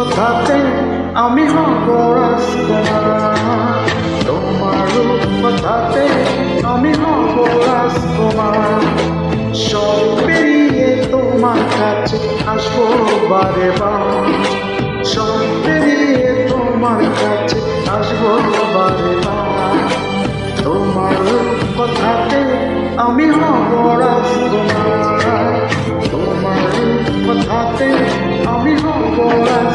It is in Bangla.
কথাতে আমি হব রাজকুমার, তোমার কথাতে আমি হব রাজকুমার। সব পেরিয়ে তোমার কাছে আসবো বারে বার, সব পেরিয়ে তোমার কাছে আসবো বারে বার। তোমার কথাতে আমি হব রাজকুমার, তোমার কথাতে আমি হব রাজকুমার।